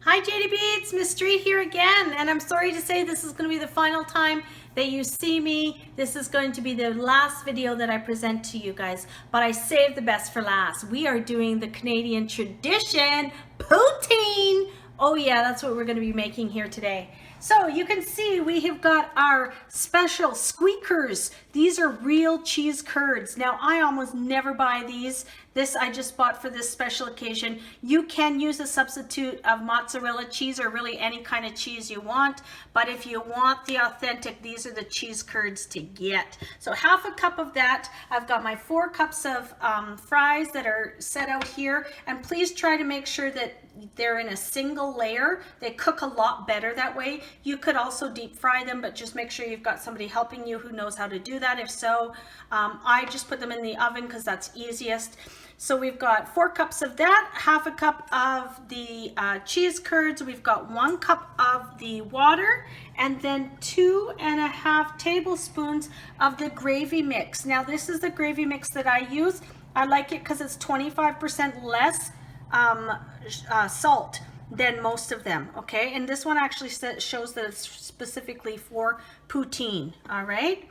Hi JDB, it's Miss Street here again, and I'm sorry to say this is going to be the final time that you see me. This is going to be the last video that I present to you guys, but I saved the best for last. We are doing the Canadian tradition, poutine. Oh yeah, that's what we're going to be making here today. So you can see we have got our special squeakers. These are real cheese curds. Now I almost never buy these. This I just bought for this special occasion. You can use a substitute of mozzarella cheese or really any kind of cheese you want. But if you want the authentic, these are the cheese curds to get. So half a cup of that. I've got my 4 cups of fries that are set out here. And please try to make sure that they're in a single layer. They cook a lot better that way. You could also deep fry them, but just make sure you've got somebody helping you who knows how to do that. If so, I just put them in the oven because that's easiest. So we've got 4 cups of that, half a cup of the cheese curds, we've got 1 cup of the water, and then 2.5 tablespoons of the gravy mix. Now this is the gravy mix that I use. I like it because it's 25% less salt than most of them, okay? And this one actually shows that it's specifically for poutine, all right?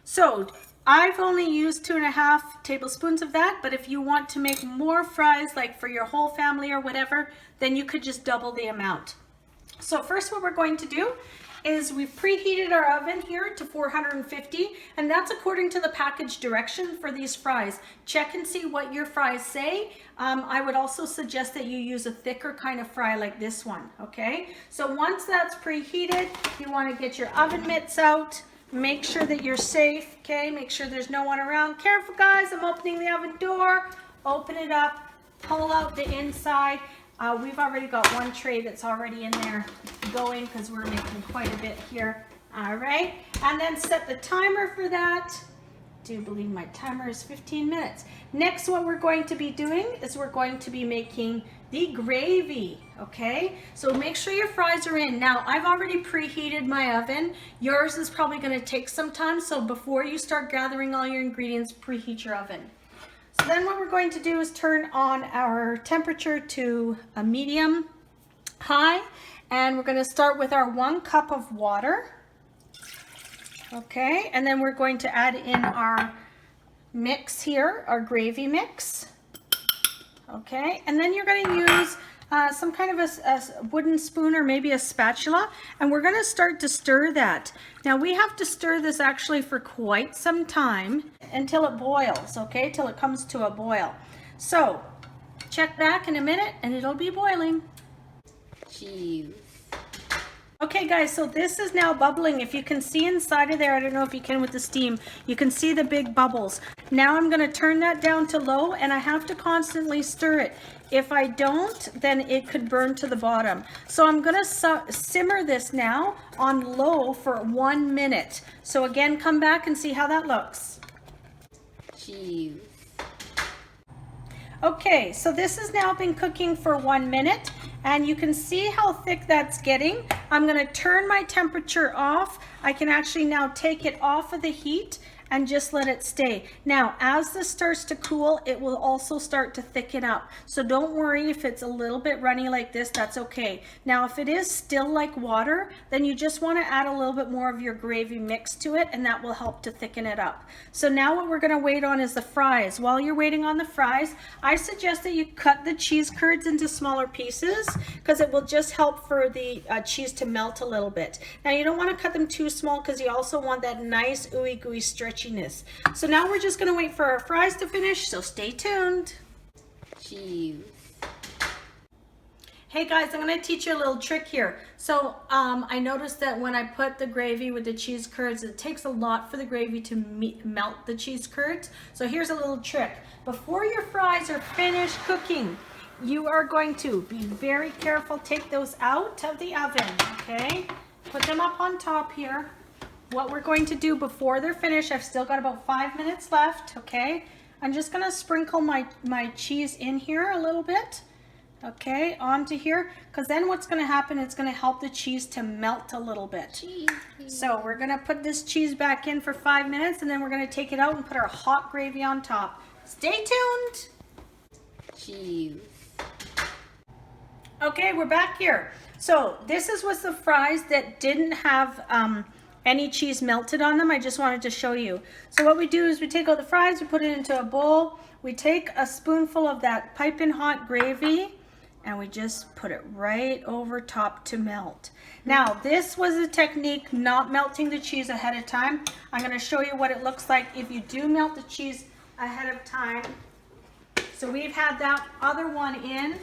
So I've only used 2.5 tablespoons of that, but if you want to make more fries, like for your whole family or whatever, then you could just double the amount. So first what we're going to do is we've preheated our oven here to 450, and that's according to the package direction for these fries. Check and see what your fries say. I would also suggest that you use a thicker kind of fry like this one, okay? So once that's preheated, you want to get your oven mitts out. Make sure that you're safe, okay? Make sure there's no one around. Careful guys, I'm opening the oven door. Open it up, pull out the inside. We've already got 1 tray that's already in there going because we're making quite a bit here. All right, and then set the timer for that. I do believe my timer is 15 minutes. Next, what we're going to be doing is we're going to be making the gravy, okay? So make sure your fries are in. Now, I've already preheated my oven. Yours is probably gonna take some time, so before you start gathering all your ingredients, preheat your oven. So then what we're going to do is turn on our temperature to a medium high, and we're gonna start with our 1 cup of water. Okay, and then we're going to add in our mix here, our gravy mix. Okay, and then you're going to use some kind of a wooden spoon or maybe a spatula, and we're going to start to stir that. Now we have to stir this actually for quite some time until it boils, okay, till it comes to a boil. So check back in a minute and it'll be boiling. Cheese. Okay guys, so this is now bubbling. If you can see inside of there, I don't know if you can with the steam, you can see the big bubbles. Now I'm going to turn that down to low, and I have to constantly stir it. If I don't, then it could burn to the bottom. So I'm going to simmer this now on low for 1 minute. So again, come back and see how that looks. Cheese. Okay, so this has now been cooking for 1 minute, and you can see how thick that's getting. I'm going to turn my temperature off. I can actually now take it off of the heat and just let it stay. Now, as this starts to cool, it will also start to thicken up. So don't worry if it's a little bit runny like this, that's okay. Now, if it is still like water, then you just want to add a little bit more of your gravy mix to it, and that will help to thicken it up. So now what we're going to wait on is the fries. While you're waiting on the fries, I suggest that you cut the cheese curds into smaller pieces because it will just help for the cheese to melt a little bit. Now, you don't want to cut them too small because you also want that nice ooey gooey stretchiness. So now we're just going to wait for our fries to finish, so stay tuned. Cheese. Hey guys, I'm going to teach you a little trick here. So I noticed that when I put the gravy with the cheese curds, it takes a lot for the gravy to melt the cheese curds. So here's a little trick. Before your fries are finished cooking, you are going to be very careful. Take those out of the oven, okay? Put them up on top here. What we're going to do before they're finished, I've still got about 5 minutes left, okay? I'm just gonna sprinkle my cheese in here a little bit, okay, onto here, because then what's gonna happen, it's gonna help the cheese to melt a little bit. Cheese. So we're gonna put this cheese back in for 5 minutes, and then we're gonna take it out and put our hot gravy on top. Stay tuned. Cheese. Okay, we're back here. So this was the fries that didn't have any cheese melted on them. I just wanted to show you. So what we do is we take all the fries, we put it into a bowl. We take a spoonful of that piping hot gravy and we just put it right over top to melt. Now, this was a technique, not melting the cheese ahead of time. I'm going to show you what it looks like if you do melt the cheese ahead of time. So we've had that other one in.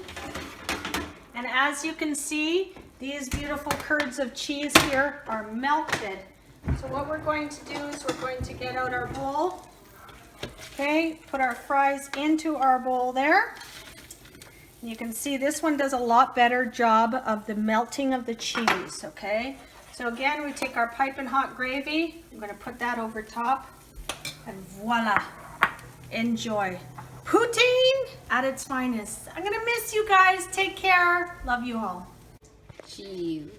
And as you can see, these beautiful curds of cheese here are melted. So what we're going to do is we're going to get out our bowl. Okay, put our fries into our bowl there. You can see this one does a lot better job of the melting of the cheese, okay? So again, we take our piping hot gravy. I'm gonna put that over top and voila, enjoy. Poutine at its finest. I'm gonna miss you guys. Take care. Love you all. cheese.